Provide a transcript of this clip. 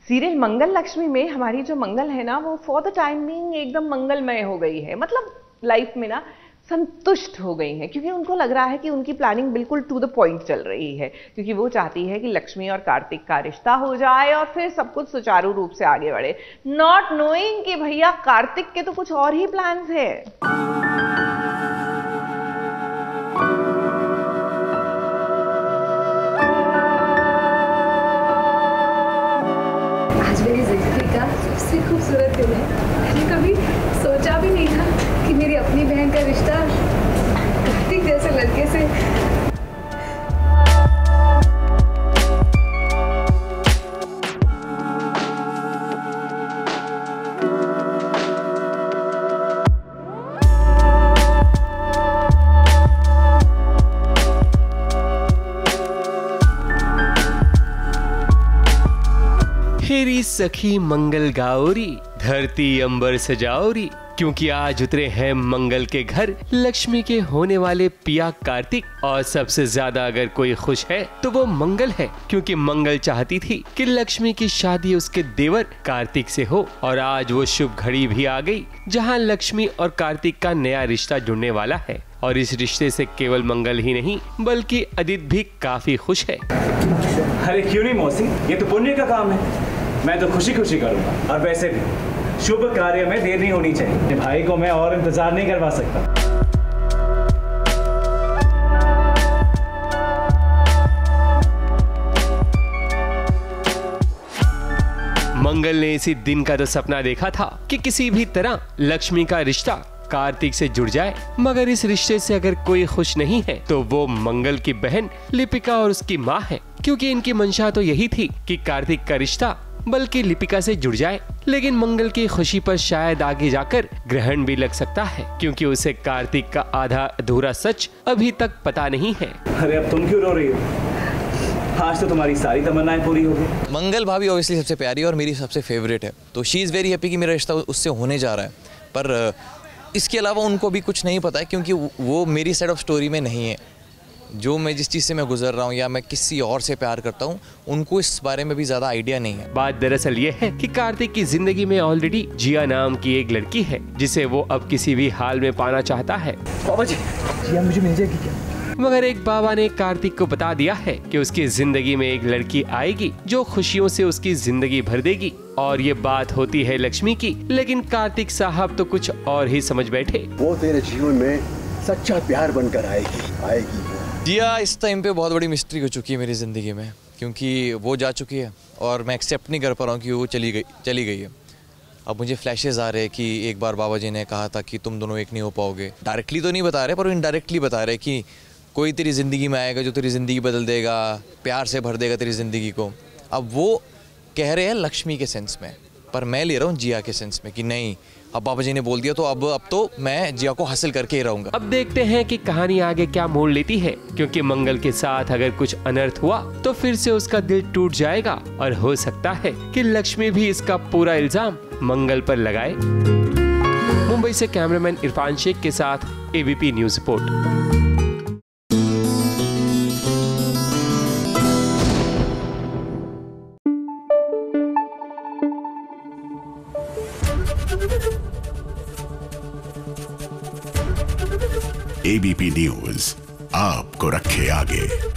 Serial मंगल लक्ष्मी में हमारी जो मंगल है ना, वो फॉर द टाइम बीइंग एकदम मंगलमय हो गई है। मतलब लाइफ में ना संतुष्ट हो गई हैं, क्योंकि उनको लग रहा है कि उनकी प्लानिंग बिल्कुल टू द पॉइंट चल रही है, क्योंकि वो चाहती है कि लक्ष्मी और कार्तिक का रिश्ता हो जाए और फिर सब कुछ सुचारू रूप से आगे बढ़े, नॉट नोइंग कि भैया कार्तिक के तो कुछ और ही प्लान्स है। आज मेरी जिंदगी का सबसे खूबसूरत दिन है। मैंने कभी सोचा भी नहीं था कि मेरी अपनी बहन का रिश्ता कार्तिक जैसे लड़के से। हेरी सखी मंगल गाओरी, धरती अंबर सजाओरी, क्योंकि आज उतरे हैं मंगल के घर लक्ष्मी के होने वाले पिया कार्तिक। और सबसे ज्यादा अगर कोई खुश है तो वो मंगल है, क्योंकि मंगल चाहती थी कि लक्ष्मी की शादी उसके देवर कार्तिक से हो। और आज वो शुभ घड़ी भी आ गई जहां लक्ष्मी और कार्तिक का नया रिश्ता जुड़ने वाला है। और इस रिश्ते से केवल मंगल ही नहीं बल्कि अदित भी काफी खुश है। अरे क्यों नहीं मौसी, ये तो पुण्य का काम है, मैं तो खुशी खुशी करूंगा। और वैसे भी शुभ कार्य में देर नहीं होनी चाहिए। भाई को मैं और इंतजार नहीं करवा सकता। मंगल ने इसी दिन का तो सपना देखा था कि किसी भी तरह लक्ष्मी का रिश्ता कार्तिक से जुड़ जाए, मगर इस रिश्ते से अगर कोई खुश नहीं है तो वो मंगल की बहन लिपिका और उसकी माँ है, क्योंकि इनकी मंशा तो यही थी कि कार्तिक का रिश्ता बल्कि लिपिका से जुड़ जाए। लेकिन मंगल की खुशी पर शायद आगे जाकर ग्रहण भी लग सकता है, क्योंकि उसे कार्तिक का आधा अधूरा सच अभी तक पता नहीं है। अरे अब तुम क्यों रो रही हो? आज तो तुम्हारी सारी तमन्नाएं पूरी हो गई। मंगल भाभी ऑब्वियसली सबसे प्यारी और मेरी सबसे फेवरेट है, तो शी इज़ वेरी हैप्पी कि मेरा रिश्ता उससे होने जा रहा है। पर इसके अलावा उनको भी कुछ नहीं पता है, क्योंकि वो मेरी साइड ऑफ स्टोरी में नहीं है। जो मैं जिस चीज़ से मैं गुजर रहा हूँ या मैं किसी और से प्यार करता हूँ, उनको इस बारे में भी ज़्यादा आइडिया नहीं है। बात दरअसल ये है कि कार्तिक की जिंदगी में ऑलरेडी जिया नाम की एक लड़की है, जिसे वो अब किसी भी हाल में पाना चाहता है। बाबा जी, जिया मुझे मिल जाएगी क्या? मगर एक बाबा ने कार्तिक को बता दिया है कि उसकी जिंदगी में एक लड़की आएगी जो खुशियों से उसकी जिंदगी भर देगी। और ये बात होती है लक्ष्मी की, लेकिन कार्तिक साहब तो कुछ और ही समझ बैठे। वो तेरे जीवन में सच्चा प्यार बनकर आएगी। जिया इस टाइम पे बहुत बड़ी मिस्ट्री हो चुकी है मेरी ज़िंदगी में, क्योंकि वो जा चुकी है और मैं एक्सेप्ट नहीं कर पा रहा हूँ कि वो चली गई है। अब मुझे फ्लैशेस आ रहे हैं कि एक बार बाबा जी ने कहा था कि तुम दोनों एक नहीं हो पाओगे। डायरेक्टली तो नहीं बता रहे, पर इनडायरेक्टली बता रहे कि कोई तेरी ज़िंदगी में आएगा जो तेरी ज़िंदगी बदल देगा, प्यार से भर देगा तेरी ज़िंदगी को। अब वो कह रहे हैं लक्ष्मी के सेंस में, पर मैं ले रहा हूँ जिया के सेंस में कि नहीं, अब बाबा जी ने बोल दिया तो अब तो मैं जिया को हासिल करके ही रहूंगा। अब देखते हैं कि कहानी आगे क्या मोड़ लेती है, क्योंकि मंगल के साथ अगर कुछ अनर्थ हुआ तो फिर से उसका दिल टूट जाएगा और हो सकता है कि लक्ष्मी भी इसका पूरा इल्जाम मंगल पर लगाए। मुंबई से कैमरामैन इरफान शेख के साथ ABP news report. ABP news आपको रखे आगे।